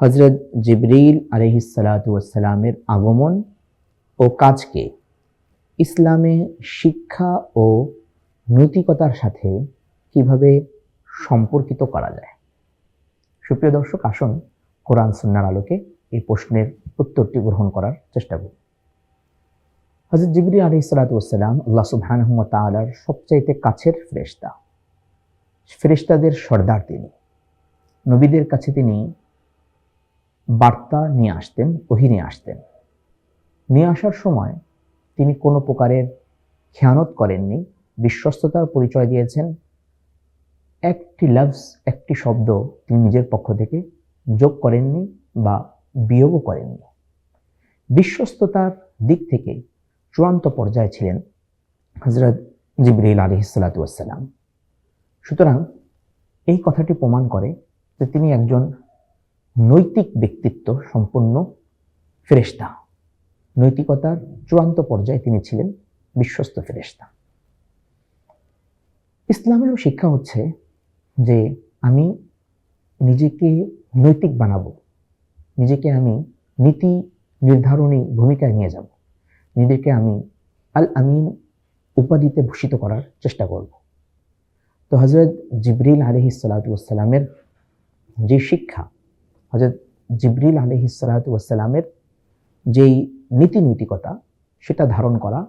হযরত জিবরিল আলাইহিসসালাতু ওয়াসসালামের আগমন ও কাজকে ইসলামে শিক্ষা ও নৈতিকতার সাথে কিভাবে সম্পর্কিত করা যায়। সুপ্রিয় দর্শক, আসুন কোরআন সুন্নাহর আলোকে এই প্রশ্নের উত্তরটি গ্রহণ করার চেষ্টা করি। হযরত জিবরিল আলাইহিসসালাতু ওয়াসসালাম আল্লাহ সুবহানাহু ওয়া তাআলার সবচাইতে কাছের ফেরেশতা, ফেরেশতাদের সর্দার তিনি। নবীদের কাছে তিনি বার্তা নিয়ে আসতেন, ওহী নিয়ে আসতেন। নিয়ে আসার সময় তিনি কোনো প্রকারের খেয়ানত করেননি, বিশ্বস্ততার পরিচয় দিয়েছেন। একটি লফজ, একটি শব্দ তিনি নিজের পক্ষ থেকে যোগ করেননি বা বিয়োগও করেননি। বিশ্বস্ততার দিক থেকে চূড়ান্ত পর্যায়ে ছিলেন হযরত জিবরিল আলাইহিসসালাতু ওয়াসসালাম। সুতরাং এই কথাটি প্রমাণ করে যে তিনি একজন নৈতিক ব্যক্তিত্ব সম্পন্ন ফেরেশতা। নৈতিকতার চূড়ান্ত পর্যায়ে তিনি ছিলেন বিশ্বস্ত ফেরেশতা। ইসলামেরও শিক্ষা হচ্ছে যে আমি নিজেকে নৈতিক বানাবো, নিজেকে আমি নীতি নির্ধারণী ভূমিকায় নিয়ে যাব, নিজেকে আমি আল আমিন উপাধিতে ভূষিত করার চেষ্টা করব। তো হযরত জিবরিল আলাইহিসসালাতু ওয়াসসালামের যে শিক্ষা, হযরত জিবরিল আলাইহিসসালাতু ওয়াসসালামের যেই নীতি নৈতিকতা, সেটা ধারণ করা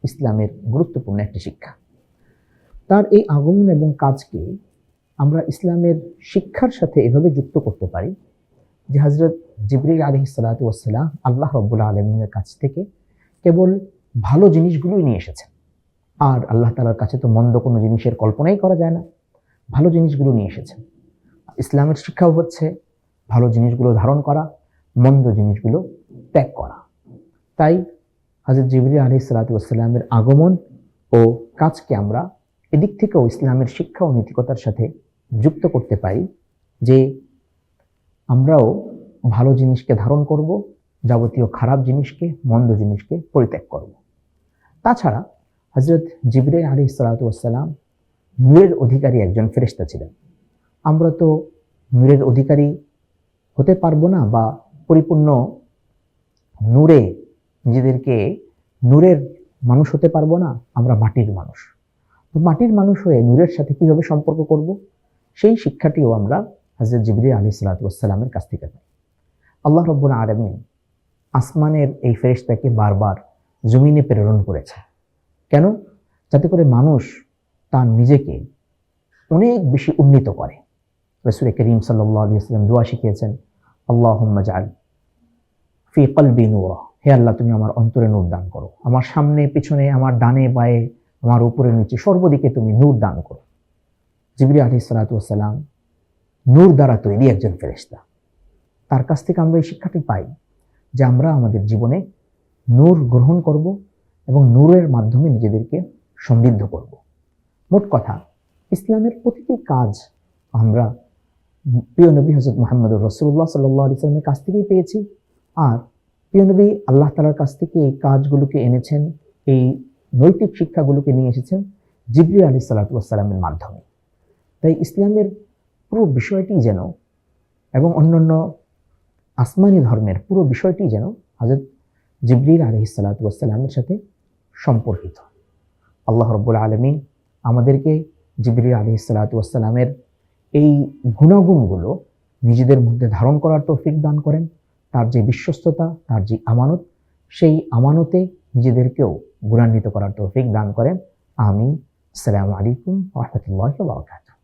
ইসলামের গুরুত্বপূর্ণ একটি শিক্ষা। তার এই আগমন এবং কাজকে আমরা ইসলামের শিক্ষার সাথে এভাবে যুক্ত করতে পারি যে হযরত জিবরিল আলাইহিসসালাতু ওয়াসসালাম আল্লাহ রাব্বুল আলামিনের কাছ থেকে কেবল ভালো জিনিসগুলোই নিয়ে এসেছেন। আর আল্লাহ তাআলার কাছে তো মন্দ কোনো জিনিসের কল্পনাই করা যায় না, ভালো জিনিসগুলো নিয়ে এসেছেন। ইসলামের শিক্ষাও হচ্ছে ভালো জিনিসগুলো ধারণ করা, মন্দ জিনিসগুলো ত্যাগ করা। তাই হযরত জিবরিল আলাইহিসসালাতু ওয়াসসালামের আগমন ও কাজকে আমরা এদিক থেকেও ইসলামের শিক্ষা ও নৈতিকতার সাথে যুক্ত করতে পারি যে আমরাও ভালো জিনিসকে ধারণ করব, যাবতীয় খারাপ জিনিসকে, মন্দ জিনিসকে পরিত্যাগ করব। তাছাড়া হযরত জিবরিল আলাইহিসসালাতু ওয়াসসালাম নূরের অধিকারী একজন ফেরেশতা ছিলেন। আমরা তো নূরের অধিকারী হতে পারবো না বা পরিপূর্ণ নূরে নিজেদেরকে নূরের মানুষ হতে পারবো না, আমরা মাটির মানুষ। তো মাটির মানুষ হয়ে নূরের সাথে কিভাবে সম্পর্ক করব, সেই শিক্ষাটিও আমরা হযরত জিবরিল আলাইহিসসালাতু ওয়াসসালামের কাছ থেকে পাই। আল্লাহ রাব্বুল আলামিন আসমানের এই ফেরেশতাকে বারবার জমিনে প্রেরণ করেছে। কেন? যাতে করে মানুষ তার নিজেকে অনেক বেশি উন্নীত করে। রাসূল করিম সাল্লাল্লাহু আলাইহি ওয়াসাল্লাম দোয়া শিখিয়েছেন, আল্লাহুম্মা জাআল ফি কলবি নূরা, হে আল্লাহ তুমি আমার অন্তরে নূর দান করো, আমার সামনে পিছনে, আমার ডানে বায়ে, আমার উপরে নিচে সর্বদিকে তুমি নূর দান করো। জিবরিল আলাইহিসসালাতু ওয়াসসালাম নূর দ্বারা তৈরি একজন ফেরেশতা। তার কাছ থেকে আমরা এই শিক্ষাটি পাই যে আমরা আমাদের জীবনে নূর গ্রহণ করব এবং নূরের মাধ্যমে নিজেদেরকে সমৃদ্ধ করব। মোট কথা, ইসলামের প্রতিটি কাজ আমরা প্রিয় নবী হযরত মুহাম্মদুর রাসূলুল্লাহ সাল্লাল্লাহু আলাইহি ওয়াসাল্লামের কাছ থেকেই পেয়েছি। আর প্রিয় নবী আল্লাহ তাআলার কাছ থেকে এই কাজগুলোকে এনেছেন, এই নৈতিক শিক্ষাগুলোকে নিয়ে এসেছেন জিবরিল আলাইহিসসালাতু ওয়াসসালামের মাধ্যমে। তাই ইসলামের পুরো বিষয়টি যেন এবং অন্যান্য আসমানি ধর্মের পুরো বিষয়টি যেন হযরত জিবরিল আলাইহিসসালাতু ওয়াসসালামের সাথে সম্পর্কিত। আল্লাহ রাব্বুল আলামিন আমাদেরকে জিবরিল আলাইহিসসালাতু ওয়াসসালামের এই গুণাগুণগুলো নিজেদের মধ্যে ধারণ করার তৌফিক দান করেন। তার যে বিশ্বস্ততা, তার যে আমানত, সেই আমানতে নিজেদেরকেও গুণান্বিত করার তৌফিক দান করেন। আমিন। আসসালামু আলাইকুম ওয়া রাহমাতুল্লাহি ওয়া বারাকাতুহু।